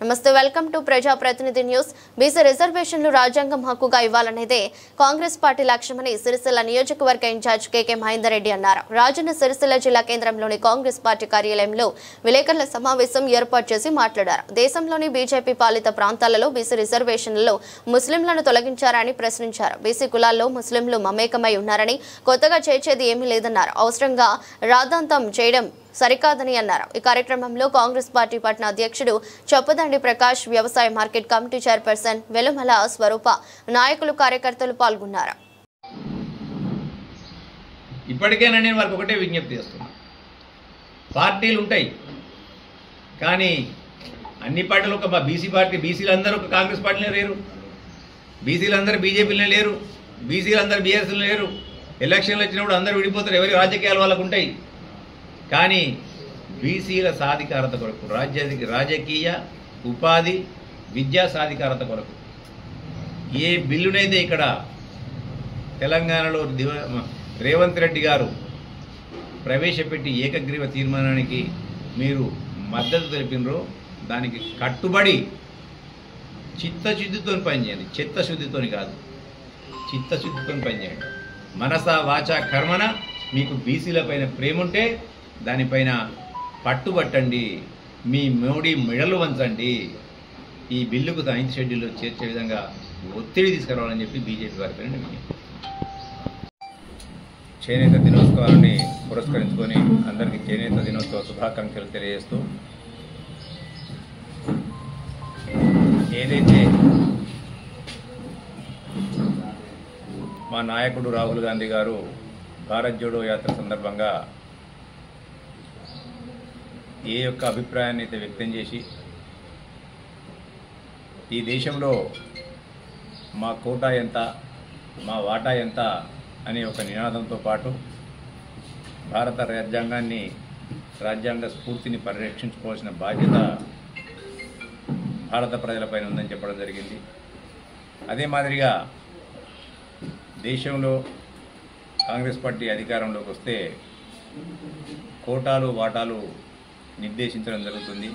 నమస్తే welcome to ప్రజా ప్రతినిధి న్యూస్. బీసీ రిజర్వేషన్లు రాజ్యాంగం హక్కుగా ఇవ్వాలనేదే కాంగ్రెస్ పార్టీ లక్ష్యమని సిరిసిల్ల నియోజకవర్గ ఇన్ఛార్జ్ కేకే మహేందర్ రెడ్డి అన్నారు. రాజన్న సిరిసిల్ల జిల్లా కేంద్రంలోని కాంగ్రెస్ పార్టీ కార్యాలయంలో విలేకరుల సమావేశం ఏర్పాటు చేసి మాట్లాడారు. దేశంలోని బీజేపీ పాలిత ప్రాంతాలలో బీసీ రిజర్వేషన్లలో ముస్లింలను తొలగించారని ప్రశ్నించారు. బీసీ కులాల్లో ముస్లింలు మమేకమై ఉన్నారని, కొత్తగా చేర్చేది ఏమీ లేదన్నారు. అవసరంగా రాద్ధాంతం చేయడం సరికాదని అన్నారు. ఈ కార్యక్రమంలో కాంగ్రెస్ పార్టీ పట్న అధ్యక్షుడు చొప్పదండి ప్రకాష్, వ్యవసాయ మార్కెట్ కమిటీ చైర్పర్సన్ వెలుమల స్వరూప, నాయకులు, కార్యకర్తలు పాల్గొన్నారు. ఇప్పటికైనా నేను వారికి ఒకటే విజ్ఞప్తి చేస్తున్నా. పార్టీలు ఉంటాయి కానీ అన్ని పార్టీలు ఒక బీసీ పార్టీ, బీసీలందరూ ఒక కాంగ్రెస్ పార్టీలో లేరు, బీసీలందరూ బీజేపీలో లేరు, బీసీలందరూ బీఆర్ఎస్లో లేరు. ఎలక్షన్లు వచ్చినప్పుడు అందరూ విడిపోతారు, ఎవరి రాజకీయాలు వాళ్ళకు ఉంటాయి. కానీ బీసీల సాధికారత కొరకు, రాజకీయ, ఉపాధి, విద్యా సాధికారత కొరకు ఏ బిల్లునైతే ఇక్కడ తెలంగాణలో రేవంత్ రెడ్డి గారు ప్రవేశపెట్టి ఏకగ్రీవ తీర్మానానికి మీరు మద్దతు తెలిపినరో దానికి కట్టుబడి చిత్తశుద్ధితో పనిచేయండి. చిత్తశుద్ధితో కాదు, చిత్తశుద్ధితో పనిచేయండి. మనస వాచ కర్మన మీకు బీసీల పైన ప్రేమ ఉంటే దానిపైన పట్టుబట్టండి, మీ మోడీ మెడలు వంచండి. ఈ బిల్లుకు 9th షెడ్యూల్లో చేర్చే విధంగా ఒత్తిడి తీసుకురావాలని చెప్పి బీజేపీ వారి పైన చేనేత దినోత్సవాన్ని పురస్కరించుకొని అందరికీ చేనేత దినోత్సవ శుభాకాంక్షలు తెలియజేస్తూ, ఏదైతే మా నాయకుడు రాహుల్ గాంధీ గారు భారత్ జోడో యాత్ర సందర్భంగా ఏ యొక్క అభిప్రాయాన్ని అయితే వ్యక్తం చేసి ఈ దేశంలో మా కోటా ఎంత, మా వాటా ఎంత అనే ఒక నినాదంతో పాటు భారత రాజ్యాంగాన్ని, రాజ్యాంగ స్ఫూర్తిని పరిరక్షించుకోవాల్సిన బాధ్యత భారత ప్రజలపైన ఉందని చెప్పడం జరిగింది. అదే మాదిరిగా దేశంలో కాంగ్రెస్ పార్టీ అధికారంలోకి వస్తే కోటాలు, వాటాలు నిర్దేశించడం జరుగుతుంది.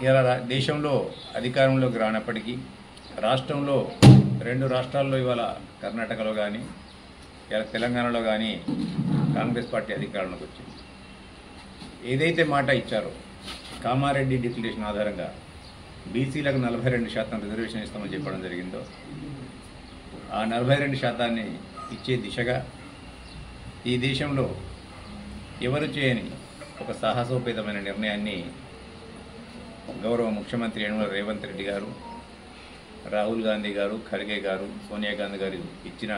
ఇలా దేశంలో అధికారంలోకి రానప్పటికీ రాష్ట్రంలో 2 రాష్ట్రాల్లో ఇవాళ కర్ణాటకలో కానీ ఇలా తెలంగాణలో కానీ కాంగ్రెస్ పార్టీ అధికారంలోకి వచ్చింది. ఏదైతే మాట ఇచ్చారో కామారెడ్డి డిక్లరేషన్ ఆధారంగా బీసీలకు 42% రిజర్వేషన్ ఇస్తామని చెప్పడం జరిగిందో ఆ 42% ఇచ్చే దిశగా ఈ దేశంలో ఎవరు చేయని ఒక సాహసోపేతమైన నిర్ణయాన్ని గౌరవ ముఖ్యమంత్రి యనమల రేవంత్ రెడ్డి గారు, రాహుల్ గాంధీ గారు, ఖర్గే గారు, సోనియా గాంధీ గారు ఇచ్చిన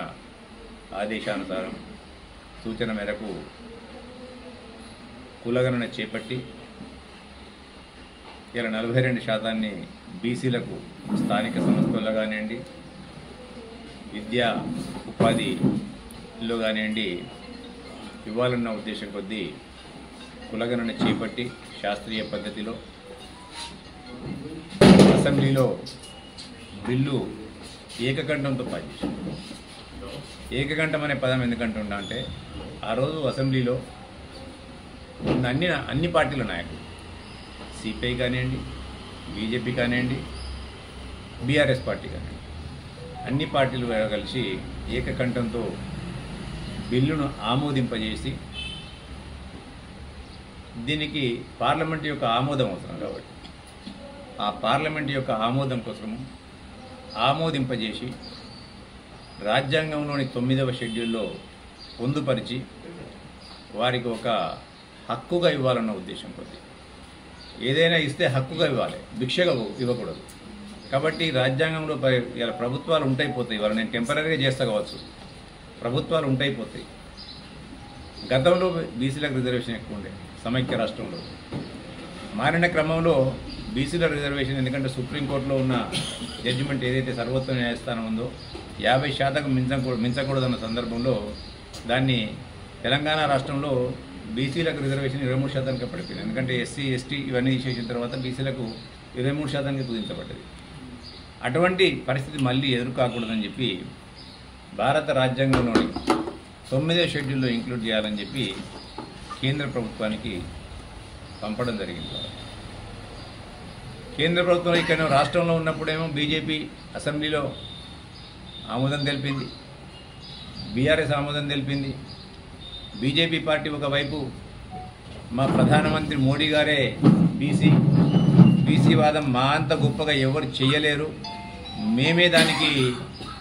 ఆదేశానుసారం సూచన మేరకు కులగణన చేపట్టి ఇలా 42% బీసీలకు స్థానిక సంస్థల్లో కానివ్వండి, విద్యా ఉపాధిలో కానివ్వండి ఇవ్వాలన్న ఉద్దేశం కొద్దీ కులగణన చేపట్టి శాస్త్రీయ పద్ధతిలో అసెంబ్లీలో బిల్లు ఏకకంఠంతో పనిచేసింది. ఏకకంఠం అనే పదం ఎందుకంటున్నా అంటే ఆ రోజు అసెంబ్లీలో ఉన్న అన్ని పార్టీల నాయకులు, సిపిఐ కానివ్వండి, బీజేపీ కానివ్వండి, బీఆర్ఎస్ పార్టీ కానివ్వండి, అన్ని పార్టీలు కలిసి ఏకకంఠంతో బిల్లును ఆమోదింపజేసి దీనికి పార్లమెంట్ యొక్క ఆమోదం అవసరం కాబట్టి ఆ పార్లమెంట్ యొక్క ఆమోదం కోసం ఆమోదింపజేసి రాజ్యాంగంలోని 9వ షెడ్యూల్లో పొందుపరిచి వారికి ఒక హక్కుగా ఇవ్వాలన్న ఉద్దేశం కొద్ది. ఏదైనా ఇస్తే హక్కుగా ఇవ్వాలి, భిక్షగా ఇవ్వకూడదు. కాబట్టి రాజ్యాంగంలో ఇలా ప్రభుత్వాలు ఉంటాయిపోతాయి. ఇవాళ నేను టెంపరీగా చేస్తా కావచ్చు, ప్రభుత్వాలు ఉంటాయిపోతాయి. గతంలో బీసీలకు రిజర్వేషన్ ఎక్కువ ఉండే సమైక్య రాష్ట్రంలో. మారిన క్రమంలో బీసీల రిజర్వేషన్, ఎందుకంటే సుప్రీంకోర్టులో ఉన్న జడ్జిమెంట్ ఏదైతే సర్వోన్నత న్యాయస్థానం ఉందో 50% మించకూడదన్న సందర్భంలో దాన్ని తెలంగాణ రాష్ట్రంలో బీసీలకు రిజర్వేషన్ 23%కి పడిపోయింది. ఎందుకంటే ఎస్సీ, ఎస్టీ ఇవన్నీ తీసేసిన తర్వాత బీసీలకు 23%కి కుదించబడ్డది. అటువంటి పరిస్థితి మళ్ళీ ఎదురుకాకూడదని చెప్పి భారత రాజ్యాంగంలోని 9వ షెడ్యూల్లో ఇంక్లూడ్ చేయాలని చెప్పి కేంద్ర ప్రభుత్వానికి పంపడం జరిగింది. కేంద్ర ప్రభుత్వం ఇక్కడ రాష్ట్రంలో ఉన్నప్పుడేమో బీజేపీ అసెంబ్లీలో ఆమోదం తెలిపింది, బీఆర్ఎస్ ఆమోదం తెలిపింది. బీజేపీ పార్టీ ఒకవైపు మా ప్రధానమంత్రి మోడీ గారే బీసీ వాదం మా అంత గొప్పగా ఎవరు చేయలేరు, మేమే దానికి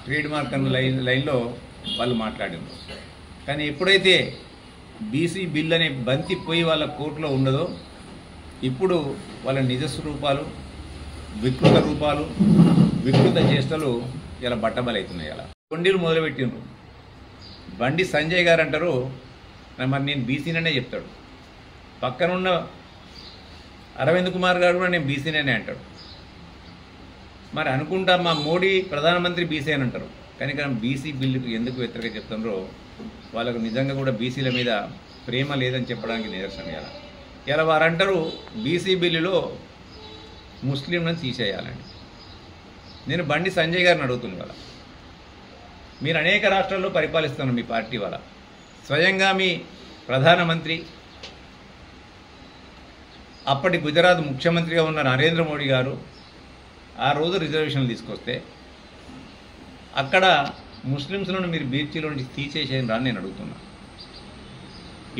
ట్రేడ్ మార్క్ అన్న లైన్లో వాళ్ళు మాట్లాడారు. కానీ ఎప్పుడైతే బీసీ బిల్ అనే బంతి పోయి వాళ్ళ కోర్టులో ఉండదో ఇప్పుడు వాళ్ళ నిజస్వరూపాలు, వికృత రూపాలు, వికృత చేష్టలు ఇలా బట్టబలవుతున్నాయి. అలా కొండీలు మొదలుపెట్టిండ్రు. బండి సంజయ్ గారు అంటారు మరి నేను బీసీననే చెప్తాడు, పక్కనున్న అరవింద్ కుమార్ గారు కూడా నేను బీసీననే అంటాడు. మరి అనుకుంటా మా మోడీ ప్రధానమంత్రి బీసీ అని అంటారు, కానీ ఇక్కడ బీసీ బిల్లుకు ఎందుకు వ్యతిరేక చెప్తున్నారో వాళ్ళకు నిజంగా కూడా బీసీల మీద ప్రేమ లేదని చెప్పడానికి నిదర్శనం. ఇలా వారు అంటారు బీసీ బిల్లులో ముస్లింలను తీసేయాలండి. నేను బండి సంజయ్ గారిని అడుగుతున్నాను, వాళ్ళ మీరు అనేక రాష్ట్రాల్లో పరిపాలిస్తున్నారు మీ పార్టీ వాళ్ళ, స్వయంగా మీ ప్రధానమంత్రి అప్పటి గుజరాత్ ముఖ్యమంత్రిగా ఉన్న నరేంద్ర మోడీ గారు ఆ రోజు రిజర్వేషన్లు తీసుకొస్తే అక్కడ ముస్లిమ్స్లను మీరు బీసీలో నుంచి తీసేసేయని రాని నేను అడుగుతున్నా.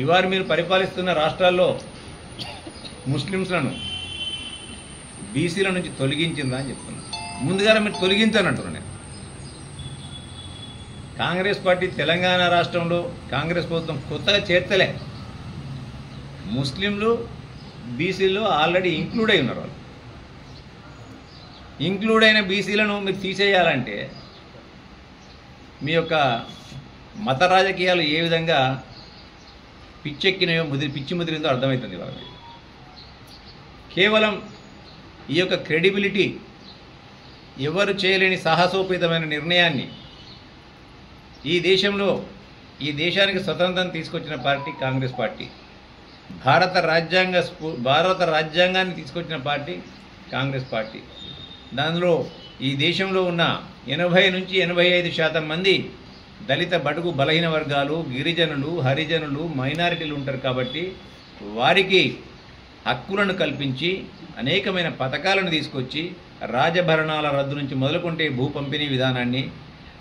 ఇవాళ మీరు పరిపాలిస్తున్న రాష్ట్రాల్లో ముస్లిమ్స్లను బీసీల నుంచి తొలగించిందా అని చెప్తున్నా. ముందుగా మీరు తొలగించానంటున్నా నేను. కాంగ్రెస్ పార్టీ తెలంగాణ రాష్ట్రంలో కాంగ్రెస్ ప్రభుత్వం కొత్తగా చేర్చలే, ముస్లింలు బీసీలు ఆల్రెడీ ఇంక్లూడ్ అయి ఉన్నారు. వాళ్ళు ఇంక్లూడ్ అయిన బీసీలను మీరు తీసేయాలంటే మీ యొక్క మత రాజకీయాలు ఏ విధంగా పిచ్చెక్కినయో పిచ్చి ముదిరిందో అర్థమవుతుంది వాళ్ళకి. కేవలం ఈ యొక్క క్రెడిబిలిటీ, ఎవరు చేయలేని సాహసోపేతమైన నిర్ణయాన్ని ఈ దేశానికి స్వతంత్రం తీసుకొచ్చిన పార్టీ కాంగ్రెస్ పార్టీ, భారత రాజ్యాంగాన్ని తీసుకొచ్చిన పార్టీ కాంగ్రెస్ పార్టీ. దానిలో ఈ దేశంలో ఉన్న 80 నుంచి 85% మంది దళిత బడుగు బలహీన వర్గాలు, గిరిజనులు, హరిజనులు, మైనారిటీలు ఉంటారు. కాబట్టి వారికి హక్కులను కల్పించి అనేకమైన పథకాలను తీసుకొచ్చి రాజభరణాల రద్దు నుంచి మొదలుకుంటే భూ పంపిణీ విధానాన్ని,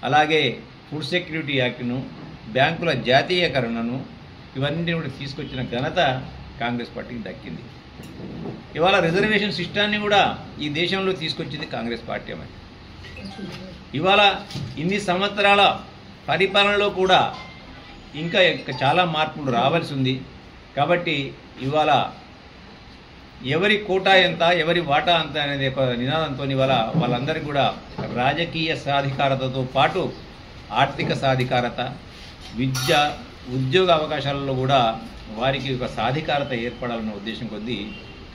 అలాగే ఫుడ్ సెక్యూరిటీ యాక్ట్ను, బ్యాంకుల జాతీయకరణను, ఇవన్నీ కూడా తీసుకొచ్చిన ఘనత కాంగ్రెస్ పార్టీకి దక్కింది. ఇవాళ రిజర్వేషన్ సిస్టాన్ని కూడా ఈ దేశంలో తీసుకొచ్చింది కాంగ్రెస్ పార్టీ. అన్నమాట ఇవాళ ఇన్ని సంవత్సరాల పరిపాలనలో కూడా ఇంకా చాలా మార్పులు రావాల్సి ఉంది. కాబట్టి ఇవాళ ఎవరి కోటా ఎంత, ఎవరి వాటా ఎంత అనేది ఒక నినాదంతో ఇవాళ వాళ్ళందరికీ కూడా రాజకీయ సాధికారతతో పాటు ఆర్థిక సాధికారత, విద్య, ఉద్యోగ అవకాశాలలో కూడా వారికి ఒక సాధికారత ఏర్పడాలన్న ఉద్దేశం కొద్దీ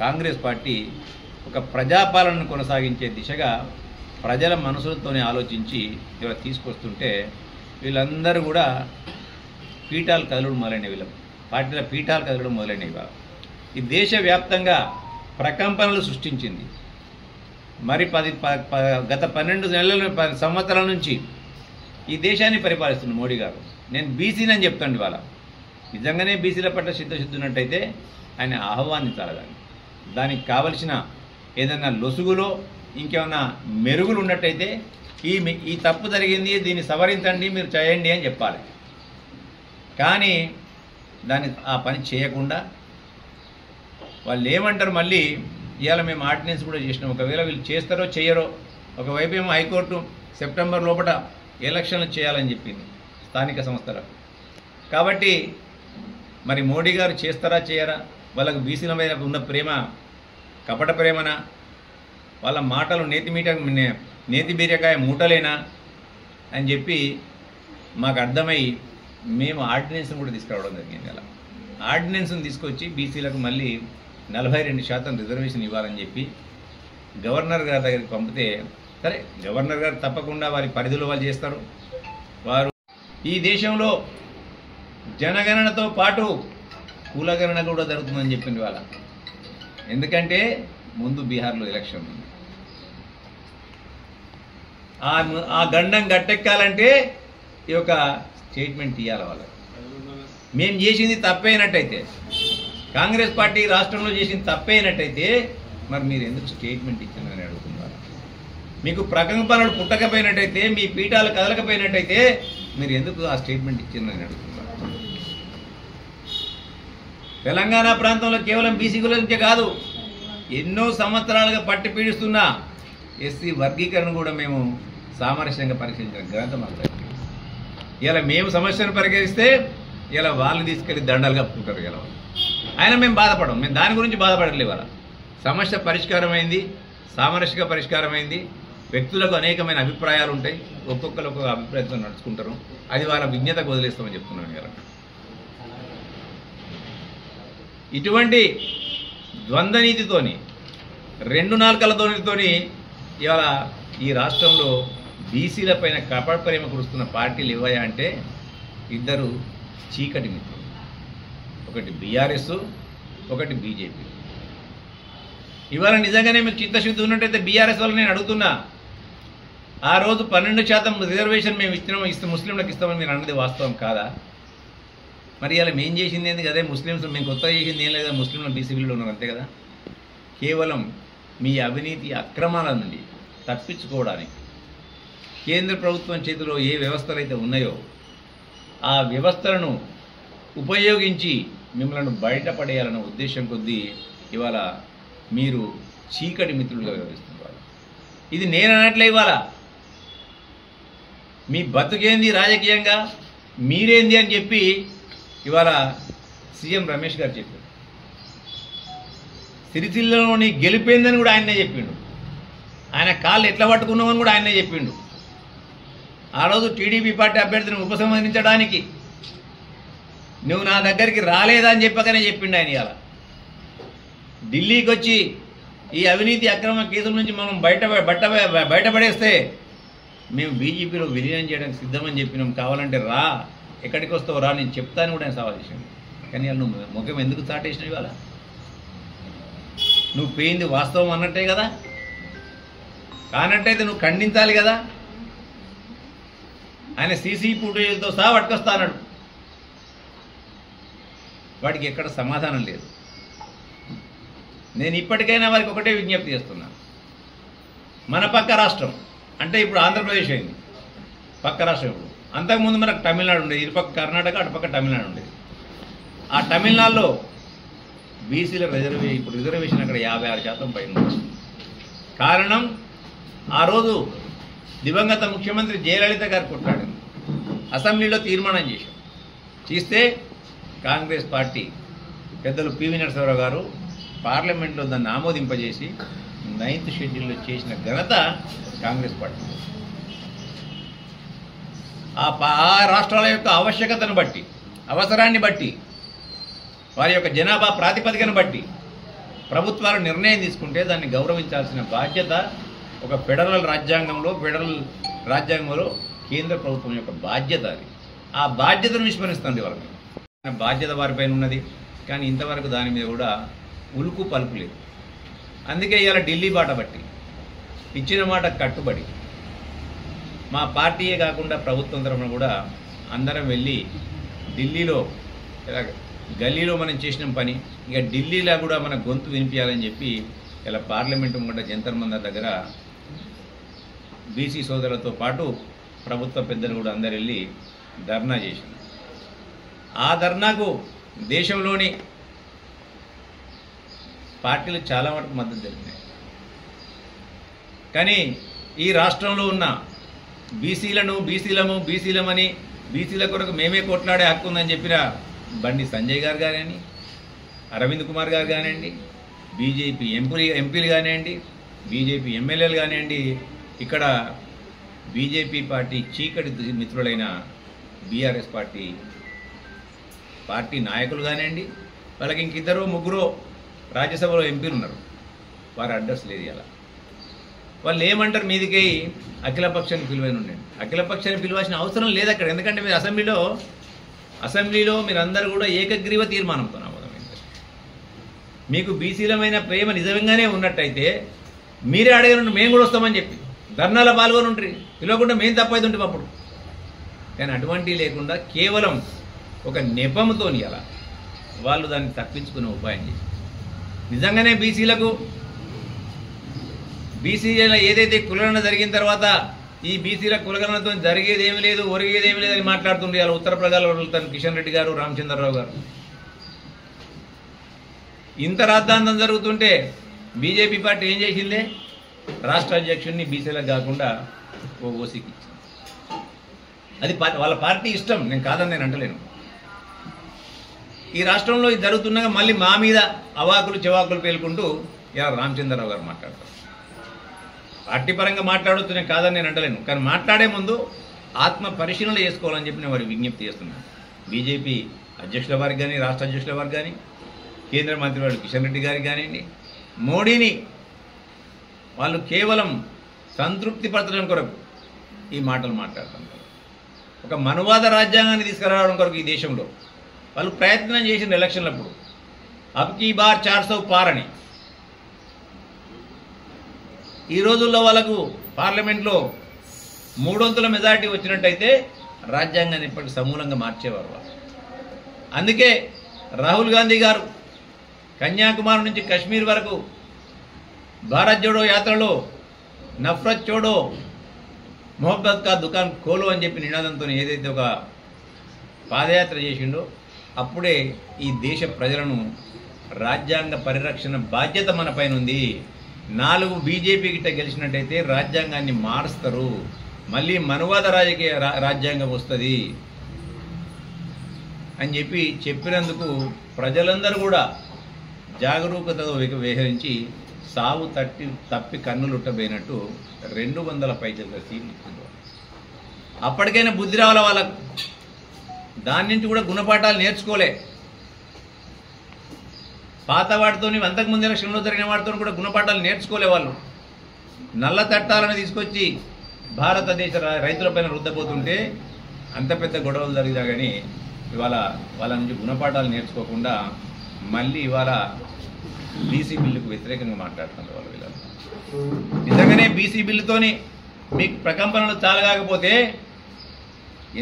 కాంగ్రెస్ పార్టీ ఒక ప్రజాపాలనను కొనసాగించే దిశగా ప్రజల మనసులతోనే ఆలోచించి ఇవాళ తీసుకొస్తుంటే వీళ్ళందరూ కూడా పీఠాలు కదలడం మొదలైనవి, వీళ్ళ పార్టీల పీఠాలు కదలడం మొదలైనవి. ఈ దేశవ్యాప్తంగా ప్రకంపనలు సృష్టించింది. మరి గత 12 సంవత్సరాల నుంచి ఈ దేశాన్ని పరిపాలిస్తున్న మోడీ గారు నేను బీసీనని చెప్తాను. ఇవాళ నిజంగానే బీసీల పట్ల సిద్ధశుద్ధున్నట్టయితే ఆయన ఆహ్వానించాలి. దానికి కావలసిన ఏదైనా లొసుగులో ఇంకేమైనా మెరుగులు ఉన్నట్టయితే ఈ తప్పు జరిగింది, దీన్ని సవరించండి, మీరు చేయండి అని చెప్పాలి. కానీ ఆ పని చేయకుండా వాళ్ళు ఏమంటారు, మళ్ళీ ఇవాళ మేము ఆర్డినెన్స్ కూడా చేసినాం, ఒకవేళ వీళ్ళు చేస్తారో చేయరో. ఒకవైపు ఏమో హైకోర్టు సెప్టెంబర్ లోపల ఎలక్షన్లు చేయాలని చెప్పింది స్థానిక సంస్థలకు. కాబట్టి మరి మోడీ గారు చేస్తారా చేయరా, వాళ్ళకు బీసీల మీద ఉన్న ప్రేమ కపట ప్రేమనా, వాళ్ళ మాటలు నేతి బీరకాయ మూటలేనా అని చెప్పి మాకు అర్థమై మేము ఆర్డినెన్స్ను కూడా తీసుకురావడం జరిగింది. అలా ఆర్డినెన్స్ను తీసుకొచ్చి బీసీలకు మళ్ళీ 42% రిజర్వేషన్ ఇవ్వాలని చెప్పి గవర్నర్ గారి దగ్గరికి పంపితే, సరే గవర్నర్ గారు తప్పకుండా వారి పరిధిలో వాళ్ళు చేస్తారు. వారు ఈ దేశంలో జనగణనతో పాటు కులగణన కూడా జరుగుతుందని చెప్పింది వాళ్ళ. ఎందుకంటే ముందు బీహార్లో ఎలక్షన్ ఉంది. ఆ గండం గట్టెక్కాలంటే ఈ యొక్క స్టేట్మెంట్ ఇవ్వాలి వాళ్ళకి. మేము చేసింది తప్పైనట్టయితే, కాంగ్రెస్ పార్టీ రాష్ట్రంలో చేసింది తప్పైనట్టయితే మరి మీరు ఎందుకు స్టేట్మెంట్ ఇచ్చిందని అడుగుతున్నారు? మీకు ప్రకంపనలు పుట్టకపోయినట్టయితే, మీ పీఠాలు కదలకపోయినట్టయితే మీరు ఎందుకు ఆ స్టేట్మెంట్ ఇచ్చిందని అడుగుతున్నారు? తెలంగాణ ప్రాంతంలో కేవలం బీసీ గురించే కాదు, ఎన్నో సంవత్సరాలుగా పట్టి పీడిస్తున్న ఎస్సీ వర్గీకరణ కూడా మేము సామరస్యంగా పరిశీలించిన గ్రంథం మాకు. ఇలా మేము సమస్యను పరిహరిస్తే ఇలా వాళ్ళు తీసుకెళ్లి దండలు కప్పుకుంటారు. ఇలా అయినా మేము బాధపడం, మేము దాని గురించి బాధపడలేదు. ఇవాళ సమస్య పరిష్కారమైంది, సామరస్యంగా పరిష్కారమైంది. వ్యక్తులకు అనేకమైన అభిప్రాయాలు ఉంటాయి, ఒక్కొక్కరు ఒక్కొక్క అభిప్రాయంతో నడుచుకుంటారు. అది వాళ్ళ విజ్ఞతకు వదిలేస్తామని చెప్తున్నాను కదా. ఇటువంటి ద్వంద్వనీతితోని, రెండు నాలుకల ధోరణితోని ఇవాళ ఈ రాష్ట్రంలో బీసీల పైన కపట ప్రేమ కురుస్తున్న పార్టీలు ఇవ్వయా అంటే ఇద్దరు చీకటి మిత్రులు, ఒకటి బీఆర్ఎస్, ఒకటి బీజేపీ. ఇవాళ నిజంగానే మీకు చిత్తశుద్ధి ఉన్నట్టయితే బీఆర్ఎస్ వల్ల నేను అడుగుతున్నా, ఆ రోజు 12% రిజర్వేషన్ మేము ఇస్తాం ముస్లింలకు ఇస్తామని మీరు అన్నది వాస్తవం కాదా? మరి ఇలా మేము చేసింది ఏంది కదా, ముస్లింస్ మేము కొత్తగా చేసింది ఏం లేదా, ముస్లింలు బీసీబీలో ఉన్నారు అంతే కదా. కేవలం మీ అవినీతి అక్రమాల నుండి తప్పించుకోవడానికి కేంద్ర ప్రభుత్వం చేతిలో ఏ వ్యవస్థలు అయితే ఉన్నాయో ఆ వ్యవస్థలను ఉపయోగించి మిమ్మల్ని బయటపడేయాలన్న ఉద్దేశం కొద్దీ ఇవాళ మీరు చీకటి మిత్రులుగా వ్యవహరిస్తున్నారు. ఇది నేను అనట్లే. ఇవాళ మీ బతుకేంది రాజకీయంగా, మీరేంది అని చెప్పి ఇవాళ సీఎం రమేష్ గారు చెప్పారు. సిరిసిల్లోని గెలిపోయిందని కూడా ఆయనే చెప్పిండు. ఆయన కాళ్ళు ఎట్లా పట్టుకున్నామని కూడా ఆయనే చెప్పిండు. ఆ రోజు టీడీపీ పార్టీ అభ్యర్థిని ఉపసంహరించడానికి నువ్వు నా దగ్గరికి రాలేదా అని చెప్పకనే చెప్పిండు ఆయన. ఇవాళ ఢిల్లీకి వచ్చి ఈ అవినీతి అక్రమ కేసుల నుంచి మనం బయటపడేస్తే మేము బీజేపీలో విలీనం చేయడానికి సిద్ధమని చెప్పినాం, కావాలంటే రా, ఎక్కడికి వస్తావు రా, నేను చెప్తాను కూడా ఆయన సవాల్ చేసాను. కానీ వాళ్ళు నువ్వు ముఖం ఎందుకు చాటేసినావు? ఇవాళ నువ్వు పోయింది వాస్తవం అన్నట్టే కదా, కానట్టయితే నువ్వు ఖండించాలి కదా. ఆయన సీసీ ఫుటేజ్తో సహా పట్టుకొస్తా అన్నాడు. వాడికి ఎక్కడ సమాధానం లేదు. నేను ఇప్పటికైనా వారికి ఒకటే విజ్ఞప్తి చేస్తున్నా, మన పక్క రాష్ట్రం అంటే ఇప్పుడు ఆంధ్రప్రదేశ్ అయింది పక్క రాష్ట్రం. ఇప్పుడు అంతకుముందు మనకు తమిళనాడు ఉండేది, ఇటు పక్క కర్ణాటక, అటు పక్క తమిళనాడు ఉండేది. ఆ తమిళనాడులో బీసీల ఇప్పుడు రిజర్వేషన్ అక్కడ 56% పైన ఉంది. కారణం ఆ రోజు దివంగత ముఖ్యమంత్రి జయలలిత గారు కొట్లాడింది, అసెంబ్లీలో తీర్మానం చేస్తే కాంగ్రెస్ పార్టీ పెద్దలు పివి నరసింహారావు గారు పార్లమెంట్లో దాన్ని ఆమోదింపజేసి 9th షెడ్యూల్లో చేసిన ఘనత కాంగ్రెస్ పార్టీ. ఆ రాష్ట్రాల యొక్క ఆవశ్యకతను బట్టి, అవసరాన్ని బట్టి, వారి యొక్క జనాభా ప్రాతిపదికను బట్టి ప్రభుత్వాలు నిర్ణయం తీసుకుంటే దాన్ని గౌరవించాల్సిన బాధ్యత ఒక ఫెడరల్ రాజ్యాంగంలో కేంద్ర ప్రభుత్వం యొక్క బాధ్యత. అది ఆ బాధ్యతను విస్మరిస్తుంది వాళ్ళకి. బాధ్యత వారిపైన ఉన్నది, కానీ ఇంతవరకు దాని మీద కూడా ఉలుకు పలుకు లేదు. అందుకే ఇవాళ ఢిల్లీ బాట బట్టి ఇచ్చిన మాట కట్టుబడి మా పార్టీయే కాకుండా ప్రభుత్వం తరఫున కూడా అందరం వెళ్ళి ఢిల్లీలో గల్లీలో మనం చేసిన పని ఇక ఢిల్లీలో కూడా మన గొంతు వినిపించాలని చెప్పి ఇలా పార్లమెంటు ముంగట జంతర్ మందర్ దగ్గర బీసీ సోదరులతో పాటు ప్రభుత్వ పెద్దలు కూడా అందరు వెళ్ళి ధర్నా చేశారు. ఆ ధర్నాకు దేశంలోని పార్టీలు చాలా వరకు మద్దతు తెలిపినాయి. కానీ ఈ రాష్ట్రంలో ఉన్న బీసీలమని బీసీల కొరకు మేమే కొట్లాడే హక్కు ఉందని చెప్పిన బండి సంజయ్ గారు కానివ్వండి, అరవింద్ కుమార్ గారు కానివ్వండి, బీజేపీ ఎంపీలు కానివ్వండి, బీజేపీ ఎమ్మెల్యేలు కానివ్వండి, ఇక్కడ బీజేపీ పార్టీ చీకటి మిత్రులైన బీఆర్ఎస్ పార్టీ నాయకులు కానివ్వండి, వాళ్ళకి ఇంకిద్దరు ముగ్గురు రాజ్యసభలో ఎంపీలు ఉన్నారు, వారి అడ్రస్ లేదు. ఇలా వాళ్ళు ఏమంటారు, మీదికి అఖిలపక్షాన్ని పిలువని ఉండండి. అఖిలపక్షాన్ని పిలవాల్సిన అవసరం లేదు అక్కడ. ఎందుకంటే మీరు అసెంబ్లీలో మీరందరూ కూడా ఏకగ్రీవ తీర్మానంతో ఆమోదమైంది. మీకు బీసీలమైన ప్రేమ నిజంగానే ఉన్నట్టయితే మీరే అడగనుండి మేము కూడా వస్తామని చెప్పి ధర్నాలో పాల్గొని ఉంటుంది, పిలవకుండా మేము తప్పైతుంటాం అప్పుడు. కానీ అటువంటివి లేకుండా కేవలం ఒక నెపంతోని అలా వాళ్ళు దాన్ని తప్పించుకునే ఉపాయం చేసి నిజంగానే బీసీలకు బీసీల ఏదైతే కులగణన జరిగిన తర్వాత ఈ బీసీల కులగణనతో జరిగేది ఏమీ లేదు, ఒరిగేది ఏమీ లేదని మాట్లాడుతుండే వాళ్ళు ఉత్తరప్రదేశ్లో కిషన్ రెడ్డి గారు, రామచంద్రరావు గారు. ఇంత రాద్ధాంతం జరుగుతుంటే బీజేపీ పార్టీ ఏం చేసిందే, రాష్ట్ర అధ్యక్షుడిని బీసీలకు కాకుండా ఓసీకి ఇచ్చింది. అది వాళ్ళ పార్టీ ఇష్టం, నేను కాదని నేను అంటలేను. ఈ రాష్ట్రంలో ఇది జరుగుతుండగా మళ్ళీ మా మీద అవాకులు చెవాకులు పేలుకుంటూ ఇలా రామచంద్రరావు గారు మాట్లాడతారు. పార్టీ పరంగా మాట్లాడొచ్చు, నేను కాదని నేను అంటలేను. కానీ మాట్లాడే ముందు ఆత్మ పరిశీలన చేసుకోవాలని చెప్పి నేను వారికి విజ్ఞప్తి చేస్తున్నాను. బీజేపీ అధ్యక్షుల వారికి కానీ, రాష్ట్ర అధ్యక్షుల వారికి కానీ, కేంద్ర మంత్రి వాడు కిషన్ రెడ్డి గారికి కానివ్వండి, మోడీని వాళ్ళు కేవలం సంతృప్తి పరచడం కొరకు ఈ మాటలు మాట్లాడుతున్నారు. ఒక మనువాద రాజ్యాంగాన్ని తీసుకురావడం కొరకు ఈ దేశంలో వాళ్ళు ప్రయత్నం చేసిన ఎలక్షన్లప్పుడు అబ్కీ బార్ 400 పార్ అని. ఈ రోజుల్లో వాళ్ళకు పార్లమెంట్లో 300 మెజారిటీ వచ్చినట్టయితే రాజ్యాంగాన్ని ఇప్పటికి సమూలంగా మార్చేవారు వాళ్ళు. అందుకే రాహుల్ గాంధీ గారు కన్యాకుమారి నుంచి కశ్మీర్ వరకు భారత్ జోడో యాత్రలో నఫరత్ చోడో మొహబ్బత్ కా దుకాన్ ఖోలో అని చెప్పి నినాదంతో ఏదైతే ఒక పాదయాత్ర చేసిండో అప్పుడే ఈ దేశ ప్రజలను రాజ్యాంగ పరిరక్షణ బాధ్యత మన పైన ఉంది. 4 బీజేపీ గిట్ట గెలిచినట్టయితే రాజ్యాంగాన్ని మారుస్తారు, మళ్ళీ మనువాద రాజ్యాంగం వస్తుంది అని చెప్పినందుకు ప్రజలందరూ కూడా జాగరూకతతో వ్యవహరించి సావు తప్పి కన్నులుట్టబోయినట్టు 200 పైసల సీట్లు ఇచ్చింది. అప్పటికైనా బుద్ధి రావాల వాళ్ళకు. దాని నుంచి కూడా గుణపాఠాలు నేర్చుకోలే. పాత వాటితో అంతకుముందు ఎలక్షన్లో జరిగిన వాటితో కూడా గుణపాఠాలు నేర్చుకోలే వాళ్ళు. నల్ల చట్టాలను తీసుకొచ్చి భారతదేశ రైతులపైన రుద్దపోతుంటే అంత పెద్ద గొడవలు జరిగినా కానీ ఇవాళ వాళ్ళ నుంచి గుణపాఠాలు నేర్చుకోకుండా మళ్ళీ ఇవాళ బీసీ బిల్లుకు వ్యతిరేకంగా మాట్లాడుతున్నారు వాళ్ళు. వీళ్ళు నిజంగానే బీసీ బిల్లుతోని మీకు ప్రకంపనలు చాలగాకపోతే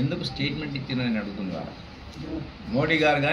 ఎందుకు స్టేట్మెంట్ ఇచ్చిందని అడుగుతున్నారు మోడీ గారు.